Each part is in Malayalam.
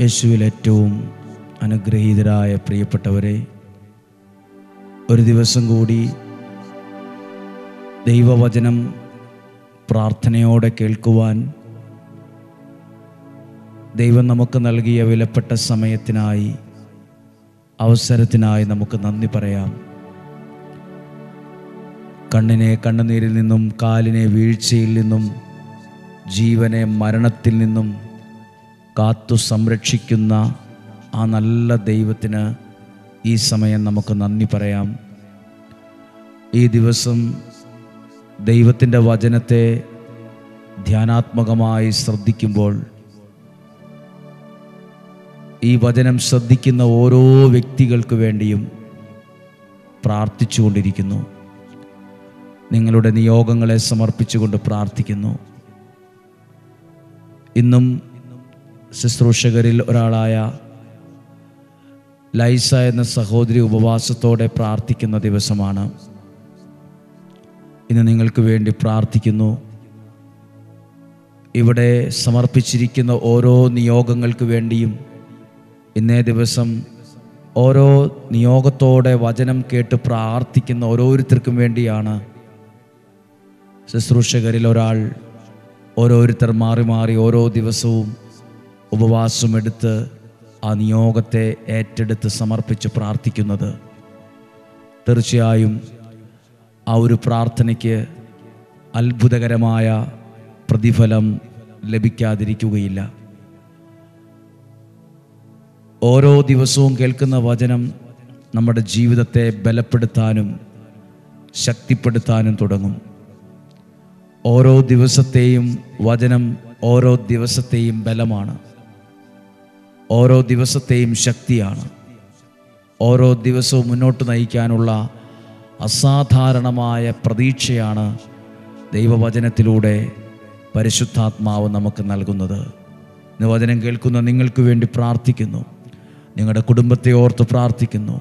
യേശുവിൽ ഏറ്റവും അനുഗ്രഹീതരായ പ്രിയപ്പെട്ടവരെ, ഒരു ദിവസം കൂടി ദൈവവചനം പ്രാർത്ഥനയോടെ കേൾക്കുവാൻ ദൈവം നമുക്ക് നൽകിയ വിലപ്പെട്ട സമയത്തിനായി, അവസരത്തിനായി നമുക്ക് നന്ദി പറയാം. കണ്ണിനെ കണ്ണുനീരിൽ നിന്നും, കാലിനെ വീഴ്ചയിൽ നിന്നും, ജീവനെ മരണത്തിൽ നിന്നും കാത്തു സംരക്ഷിക്കുന്ന ആ നല്ല ദൈവത്തിന് ഈ സമയം നമുക്ക് നന്ദി പറയാം. ഈ ദിവസം ദൈവത്തിൻ്റെ വചനത്തെ ധ്യാനാത്മകമായി ശ്രദ്ധിക്കുമ്പോൾ, ഈ വചനം ശ്രദ്ധിക്കുന്ന ഓരോ വ്യക്തികൾക്ക് വേണ്ടിയും പ്രാർത്ഥിച്ചുകൊണ്ടിരിക്കുന്നു. നിങ്ങളുടെ നിയോഗങ്ങളെ സമർപ്പിച്ചുകൊണ്ട് പ്രാർത്ഥിക്കുന്നു. ഇന്നും ശുശ്രൂഷകരിൽ ഒരാളായ ലൈസ എന്ന സഹോദരി ഉപവാസത്തോടെ പ്രാർത്ഥിക്കുന്ന ദിവസമാണ്. ഇന്ന് നിങ്ങൾക്ക് വേണ്ടി പ്രാർത്ഥിക്കുന്നു. ഇവിടെ സമർപ്പിച്ചിരിക്കുന്ന ഓരോ നിയോഗങ്ങൾക്ക് വേണ്ടിയും, ഇന്നേ ദിവസം ഓരോ നിയോഗത്തോടെ വചനം കേട്ട് പ്രാർത്ഥിക്കുന്ന ഓരോരുത്തർക്കും വേണ്ടിയാണ് ശുശ്രൂഷകരിൽ ഒരാൾ, ഓരോരുത്തർ മാറി മാറി ഓരോ ദിവസവും ഉപവാസം എടുത്ത് ആ നിയോഗത്തെ ഏറ്റെടുത്ത് സമർപ്പിച്ച് പ്രാർത്ഥിക്കുന്നത്. തീർച്ചയായും ആ ഒരു പ്രാർത്ഥനയ്ക്ക് അത്ഭുതകരമായ പ്രതിഫലം ലഭിക്കാതിരിക്കുകയില്ല. ഓരോ ദിവസവും കേൾക്കുന്ന വചനം നമ്മുടെ ജീവിതത്തെ ബലപ്പെടുത്താനും ശക്തിപ്പെടുത്താനും തുടങ്ങും. ഓരോ ദിവസത്തെയും വചനം ഓരോ ദിവസത്തെയും ബലമാണ്, ഓരോ ദിവസത്തെയും ശക്തിയാണ്. ഓരോ ദിവസവും മുന്നോട്ട് നയിക്കാനുള്ള അസാധാരണമായ പ്രതീക്ഷയാണ് ദൈവവചനത്തിലൂടെ പരിശുദ്ധാത്മാവ് നമുക്ക് നൽകുന്നത്. ഇന്ന് വചനം കേൾക്കുന്ന നിങ്ങൾക്ക് വേണ്ടി പ്രാർത്ഥിക്കുന്നു. നിങ്ങളുടെ കുടുംബത്തെ ഓർത്ത് പ്രാർത്ഥിക്കുന്നു.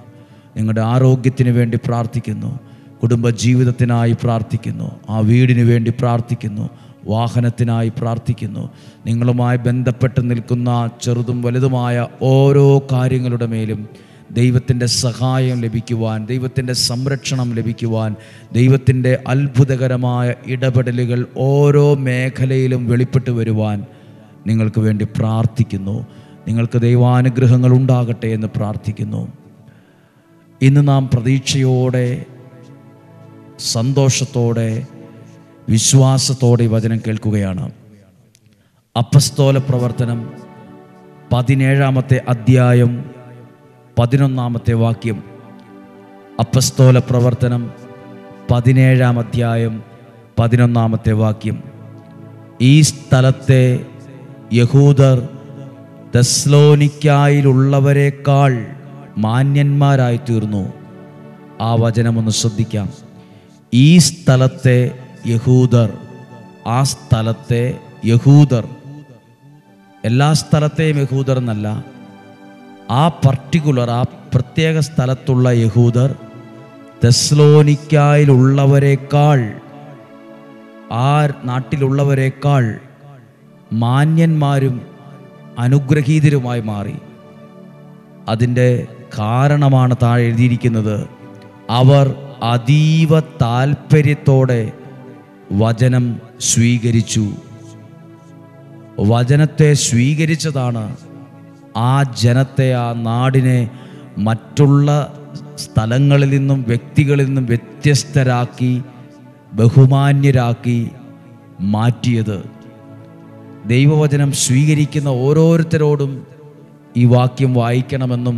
നിങ്ങളുടെ ആരോഗ്യത്തിന് വേണ്ടി പ്രാർത്ഥിക്കുന്നു. കുടുംബജീവിതത്തിനായി പ്രാർത്ഥിക്കുന്നു. ആ വീടിന് വേണ്ടി പ്രാർത്ഥിക്കുന്നു. വാഹനത്തിനായി പ്രാർത്ഥിക്കുന്നു. നിങ്ങളുമായി ബന്ധപ്പെട്ട് നിൽക്കുന്ന ചെറുതും വലുതുമായ ഓരോ കാര്യങ്ങളുടെ മേലും ദൈവത്തിൻ്റെ സഹായം ലഭിക്കുവാൻ, ദൈവത്തിൻ്റെ സംരക്ഷണം ലഭിക്കുവാൻ, ദൈവത്തിൻ്റെ അത്ഭുതകരമായ ഇടപെടലുകൾ ഓരോ മേഖലയിലും വെളിപ്പെട്ട് വരുവാൻ നിങ്ങൾക്ക് വേണ്ടി പ്രാർത്ഥിക്കുന്നു. നിങ്ങൾക്ക് ദൈവാനുഗ്രഹങ്ങൾ ഉണ്ടാകട്ടെ എന്ന് പ്രാർത്ഥിക്കുന്നു. ഇന്ന് നാം പ്രതീക്ഷയോടെ, സന്തോഷത്തോടെ, വിശ്വാസത്തോടെ ഈ വചനം കേൾക്കുകയാണ്. അപ്പസ്തോല പ്രവർത്തനം 17-ാമത്തെ അധ്യായം 11-ാമത്തെ വാക്യം. അപ്പസ്തോല പ്രവർത്തനം 17-ാം അധ്യായം 11-ാമത്തെ വാക്യം. ഈ സ്ഥലത്തെ യഹൂദർ തെസ്സലോനിക്കായിലുള്ളവരെക്കാൾ മാന്യന്മാരായി തീർന്നു. ആ വചനമൊന്ന് ശ്രദ്ധിക്കാം. ഈ സ്ഥലത്തെ യഹൂദർ, ആ സ്ഥലത്തെ യഹൂദർ, എല്ലാ സ്ഥലത്തെയും യഹൂദർ എന്നല്ല, ആ പർട്ടിക്കുലർ, ആ പ്രത്യേക സ്ഥലത്തുള്ള യഹൂദർ തെസ്സലോനിക്കായിലുള്ളവരെക്കാൾ, ആ നാട്ടിലുള്ളവരെക്കാൾ മാന്യന്മാരും അനുഗ്രഹീതരുമായി മാറി. അതിൻ്റെ കാരണമാണ് താഴെ എഴുതിയിരിക്കുന്നത്. അവർ അതീവ താൽപ്പര്യത്തോടെ വചനം സ്വീകരിച്ചു. വചനത്തെ സ്വീകരിച്ചതാണ് ആ ജനത്തെ, ആ നാടിനെ മറ്റുള്ള സ്ഥലങ്ങളിൽ നിന്നും വ്യക്തികളിൽ നിന്നും വ്യത്യസ്തരാക്കി, ബഹുമാന്യരാക്കി മാറ്റിയത്. ദൈവവചനം സ്വീകരിക്കുന്ന ഓരോരുത്തരോടും ഈ വാക്യം വായിക്കണമെന്നും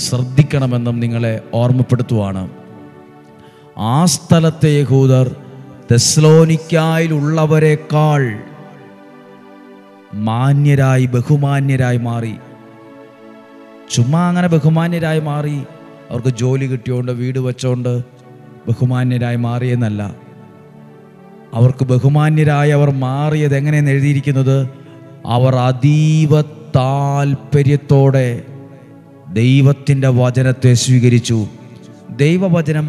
ശ്രദ്ധിക്കണമെന്നും നിങ്ങളെ ഓർമ്മപ്പെടുത്തുവാണ്. ആ സ്ഥലത്തെ യഹൂദർ തെസ്സലോനിക്കായിലുള്ളവരെക്കാൾ മാന്യരായി, ബഹുമാന്യരായി മാറി. ചുമ്മാ അങ്ങനെ ബഹുമാന്യരായി മാറി, അവർക്ക് ജോലി കിട്ടിയോണ്ട്, വീട് വെച്ചോണ്ട് ബഹുമാന്യരായി മാറിയെന്നല്ല. അവർക്ക് ബഹുമാന്യരായി അവർ മാറിയത് എങ്ങനെയെന്ന് എഴുതിയിരിക്കുന്നത്? അവർ അതീവ താൽപ്പര്യത്തോടെ ദൈവത്തിൻ്റെ വചനത്തെ സ്വീകരിച്ചു. ദൈവവചനം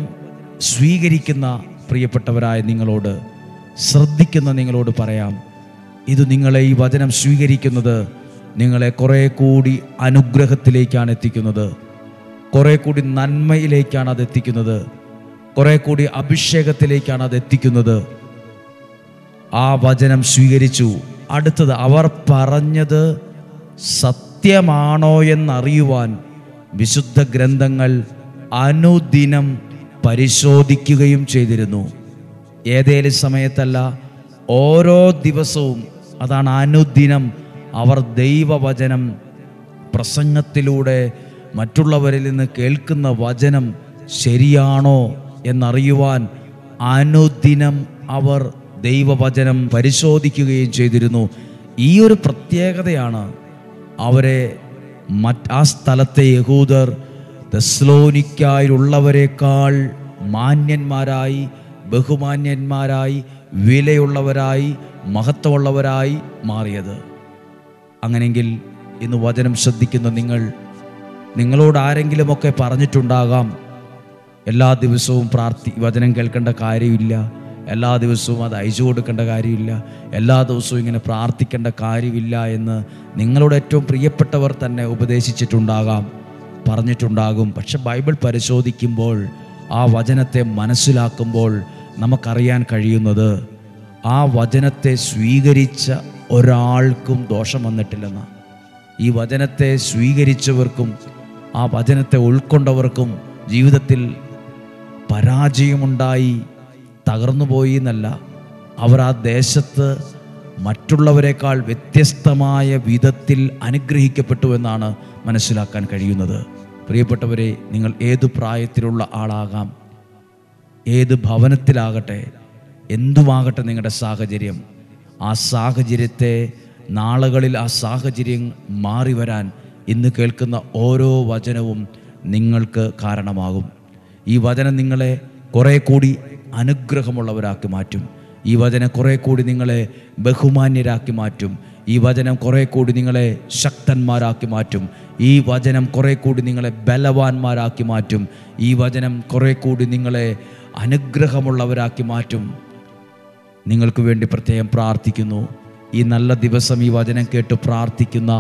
സ്വീകരിക്കുന്ന പ്രിയപ്പെട്ടവരായ നിങ്ങളോട്, ശ്രദ്ധിക്കുന്ന നിങ്ങളോട് പറയാം, ഇത് നിങ്ങളെ, ഈ വചനം സ്വീകരിക്കുന്നത് നിങ്ങളെ കുറേ കൂടി അനുഗ്രഹത്തിലേക്കാണ് എത്തിക്കുന്നത്, കുറേ കൂടി നന്മയിലേക്കാണ് അത് എത്തിക്കുന്നത്, കുറേ കൂടി അഭിഷേകത്തിലേക്കാണ് അത് എത്തിക്കുന്നത്. ആ വചനം സ്വീകരിച്ചു. അടുത്തത്, അവർ പറഞ്ഞത് സത്യമാണോ എന്നറിയുവാൻ വിശുദ്ധ ഗ്രന്ഥങ്ങൾ അനുദിനം പരിശോധിക്കുകയും ചെയ്തിരുന്നു. ഏതേലും സമയത്തല്ല, ഓരോ ദിവസവും. അതാണ് അനുദിനം. അവർ ദൈവവചനം പ്രസംഗത്തിലൂടെ മറ്റുള്ളവരിൽ നിന്ന് കേൾക്കുന്ന വചനം ശരിയാണോ എന്നറിയുവാൻ അനുദിനം അവർ ദൈവവചനം പരിശോധിക്കുകയും ചെയ്തിരുന്നു. ഈ ഒരു പ്രത്യേകതയാണ് അവരെ ആ സ്ഥലത്തെ യഹൂദർ തെസ്സലോനിക്കായിലുള്ളവരെക്കാൾ മാന്യന്മാരായി, ബഹുമാന്യന്മാരായി, വിലയുള്ളവരായി, മഹത്വമുള്ളവരായി മാറിയത്. അങ്ങനെയെങ്കിൽ ഇന്ന് വചനം ശ്രദ്ധിക്കുന്ന നിങ്ങളോട് ആരെങ്കിലുമൊക്കെ പറഞ്ഞിട്ടുണ്ടാകാം, എല്ലാ ദിവസവും വചനം കേൾക്കേണ്ട കാര്യമില്ല, എല്ലാ ദിവസവും അത് അയച്ചു കൊടുക്കേണ്ട കാര്യമില്ല, എല്ലാ ദിവസവും ഇങ്ങനെ പ്രാർത്ഥിക്കേണ്ട കാര്യമില്ല എന്ന് നിങ്ങളുടെ ഏറ്റവും പ്രിയപ്പെട്ടവർ തന്നെ ഉപദേശിച്ചിട്ടുണ്ടാകാം, പറഞ്ഞിട്ടുണ്ടാകും. പക്ഷെ ബൈബിൾ പരിശോധിക്കുമ്പോൾ, ആ വചനത്തെ മനസ്സിലാക്കുമ്പോൾ നമുക്കറിയാൻ കഴിയുന്നത് ആ വചനത്തെ സ്വീകരിച്ച ഒരാൾക്കും ദോഷം വന്നിട്ടില്ലെന്ന്. ഈ വചനത്തെ സ്വീകരിച്ചവർക്കും ആ വചനത്തെ ഉൾക്കൊണ്ടവർക്കും ജീവിതത്തിൽ പരാജയമുണ്ടായി, തകർന്നുപോയി എന്നല്ല, അവർ ആ ദേശത്ത് മറ്റുള്ളവരെക്കാൾ വ്യത്യസ്തമായ വിധത്തിൽ അനുഗ്രഹിക്കപ്പെട്ടു എന്നാണ് മനസ്സിലാക്കാൻ കഴിയുന്നത്. പ്രിയപ്പെട്ടവരെ, നിങ്ങൾ ഏതു പ്രായത്തിലുള്ള ആളാകാം, ഏത് ഭവനത്തിലാകട്ടെ, എന്തുമാകട്ടെ നിങ്ങളുടെ സാഹചര്യം, ആ സാഹചര്യത്തെ നാളുകളിൽ ആ സാഹചര്യം മാറി വരാൻ ഇന്ന് കേൾക്കുന്ന ഓരോ വചനവും നിങ്ങൾക്ക് കാരണമാകും. ഈ വചനം നിങ്ങളെ കുറേ കൂടി അനുഗ്രഹമുള്ളവരാക്കി മാറ്റും. ഈ വചനം കുറേ കൂടി നിങ്ങളെ ബഹുമാന്യരാക്കി മാറ്റും. ഈ വചനം കുറേ കൂടി നിങ്ങളെ ശക്തന്മാരാക്കി മാറ്റും. ഈ വചനം കുറേ കൂടി നിങ്ങളെ ബലവാന്മാരാക്കി മാറ്റും. ഈ വചനം കുറേ കൂടി നിങ്ങളെ അനുഗ്രഹമുള്ളവരാക്കി മാറ്റും. നിങ്ങൾക്ക് വേണ്ടി പ്രത്യേകം പ്രാർത്ഥിക്കുന്നു. ഈ നല്ല ദിവസം ഈ വചനം കേട്ട് പ്രാർത്ഥിക്കുന്ന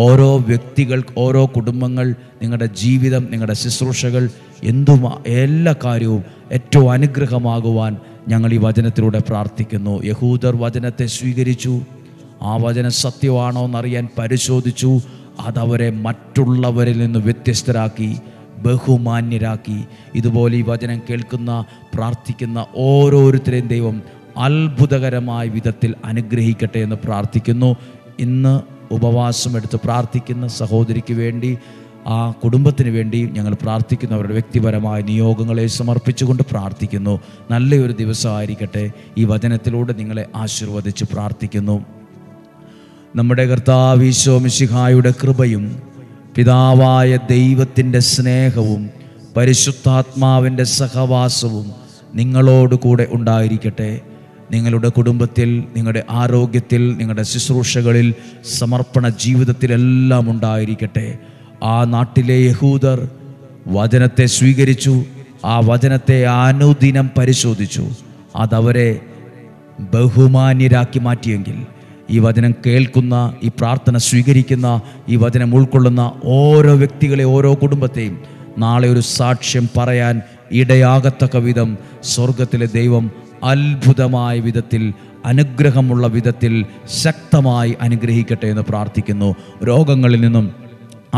ഓരോ വ്യക്തികൾ, ഓരോ കുടുംബങ്ങൾ, നിങ്ങളുടെ ജീവിതം, നിങ്ങളുടെ ശുശ്രൂഷകൾ, എല്ലാ കാര്യവും ഏറ്റവും അനുഗ്രഹമാകുവാൻ ഞങ്ങൾ ഈ വചനത്തിലൂടെ പ്രാർത്ഥിക്കുന്നു. യഹൂദർ വചനത്തെ സ്വീകരിച്ചു, ആ വചനം സത്യമാണോ എന്നറിയാൻ പരിശോധിച്ചു. അതവരെ മറ്റുള്ളവരിൽ നിന്ന് വ്യത്യസ്തരാക്കി, ബഹുമാന്യരാക്കി. ഇതുപോലെ ഈ വചനം കേൾക്കുന്ന, പ്രാർത്ഥിക്കുന്ന ഓരോരുത്തരെയും ദൈവം അത്ഭുതകരമായ വിധത്തിൽ അനുഗ്രഹിക്കട്ടെ എന്ന് പ്രാർത്ഥിക്കുന്നു. ഇന്ന് ഉപവാസം എടുത്ത് പ്രാർത്ഥിക്കുന്ന സഹോദരിക്ക് വേണ്ടി, ആ കുടുംബത്തിന് വേണ്ടി ഞങ്ങൾ പ്രാർത്ഥിക്കുന്നു. അവരുടെ വ്യക്തിപരമായ നിയോഗങ്ങളെ സമർപ്പിച്ചുകൊണ്ട് പ്രാർത്ഥിക്കുന്നു. നല്ലൊരു ദിവസമായിരിക്കട്ടെ. ഈ വചനത്തിലൂടെ നിങ്ങളെ ആശീർവദിച്ച് പ്രാർത്ഥിക്കുന്നു. നമ്മുടെ കർത്താവ് ഈശോ മിശിഹായുടെ കൃപയും പിതാവായ ദൈവത്തിൻ്റെ സ്നേഹവും പരിശുദ്ധാത്മാവിൻ്റെ സഹവാസവും നിങ്ങളോട് കൂടെ ഉണ്ടായിരിക്കട്ടെ. നിങ്ങളുടെ കുടുംബത്തിൽ, നിങ്ങളുടെ ആരോഗ്യത്തിൽ, നിങ്ങളുടെ ശുശ്രൂഷകളിൽ, സമർപ്പണ ജീവിതത്തിലെല്ലാം ഉണ്ടായിരിക്കട്ടെ. ആ നാട്ടിലെ യഹൂദർ വചനത്തെ സ്വീകരിച്ചു, ആ വചനത്തെ അനുദിനം പരിശോധിച്ചു. അതവരെ ബഹുമാന്യരാക്കി മാറ്റിയെങ്കിൽ ഈ വചനം കേൾക്കുന്ന, ഈ പ്രാർത്ഥന സ്വീകരിക്കുന്ന, ഈ വചനം ഉൾക്കൊള്ളുന്ന ഓരോ വ്യക്തികളെ, ഓരോ കുടുംബത്തെയും നാളെ ഒരു സാക്ഷ്യം പറയാൻ ഇടയാകത്തക്ക വിധം സ്വർഗത്തിലെ ദൈവം അത്ഭുതമായ വിധത്തിൽ, അനുഗ്രഹമുള്ള വിധത്തിൽ ശക്തമായി അനുഗ്രഹിക്കട്ടെ എന്ന് പ്രാർത്ഥിക്കുന്നു. രോഗങ്ങളിൽ നിന്നും,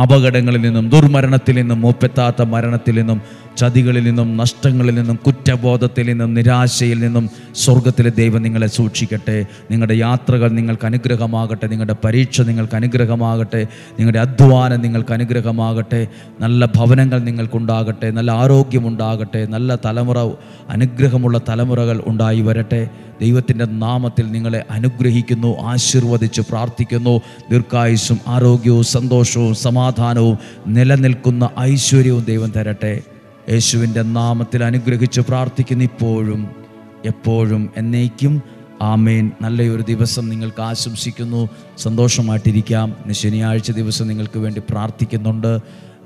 അപകടങ്ങളിൽ നിന്നും, ദുർമരണത്തിൽ നിന്നും, മൂപ്പെത്താത്ത മരണത്തിൽ നിന്നും, ചതികളിൽ നിന്നും, നഷ്ടങ്ങളിൽ നിന്നും, കുറ്റബോധത്തിൽ നിന്നും, നിരാശയിൽ നിന്നും സ്വർഗത്തിലെ ദൈവം നിങ്ങളെ സൂക്ഷിക്കട്ടെ. നിങ്ങളുടെ യാത്രകൾ നിങ്ങൾക്ക് അനുഗ്രഹമാകട്ടെ. നിങ്ങളുടെ പരീക്ഷ നിങ്ങൾക്ക് അനുഗ്രഹമാകട്ടെ. നിങ്ങളുടെ അധ്വാനം നിങ്ങൾക്ക് അനുഗ്രഹമാകട്ടെ. നല്ല ഭവനങ്ങൾ നിങ്ങൾക്കുണ്ടാകട്ടെ. നല്ല ആരോഗ്യമുണ്ടാകട്ടെ. നല്ല തലമുറ, അനുഗ്രഹമുള്ള തലമുറകൾ ഉണ്ടായി വരട്ടെ. ദൈവത്തിൻ്റെ നാമത്തിൽ നിങ്ങളെ അനുഗ്രഹിക്കുന്നു, ആശീർവദിച്ച് പ്രാർത്ഥിക്കുന്നു. ദീർഘായുസ്സും ആരോഗ്യവും സന്തോഷവും സമാധാനവും നിലനിൽക്കുന്ന ഐശ്വര്യവും ദൈവം തരട്ടെ. യേശുവിൻ്റെ നാമത്തിൽ അനുഗ്രഹിച്ച് പ്രാർത്ഥിക്കുന്നു, ഇപ്പോഴും എപ്പോഴും എന്നേക്കും. ആമേൻ. നല്ലൊരു ദിവസം നിങ്ങൾക്ക് ആശംസിക്കുന്നു. സന്തോഷമായിട്ടിരിക്കാം. ഇന്ന് ശനിയാഴ്ച ദിവസം നിങ്ങൾക്ക് വേണ്ടി പ്രാർത്ഥിക്കുന്നുണ്ട്.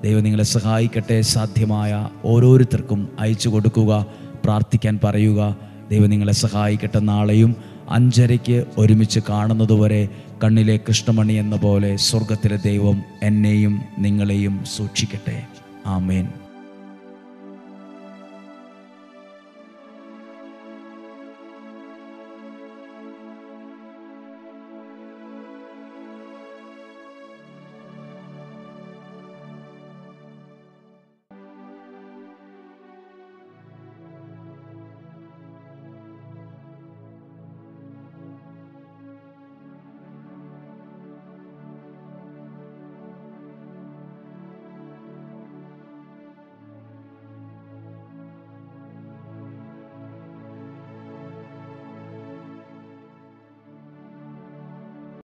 ദൈവം നിങ്ങളെ സഹായിക്കട്ടെ. സാധ്യമായ ഓരോരുത്തർക്കും അയച്ചു കൊടുക്കുക, പ്രാർത്ഥിക്കാൻ പറയുക. ദൈവം നിങ്ങളെ സഹായിക്കട്ടെ. നാളെയും 5:30 ഒരുമിച്ച് കാണുന്നതുവരെ കണ്ണിലെ കൃഷ്ണമണി എന്ന പോലെ സ്വർഗത്തിലെ ദൈവം എന്നെയും നിങ്ങളെയും സൂക്ഷിക്കട്ടെ. ആമേൻ.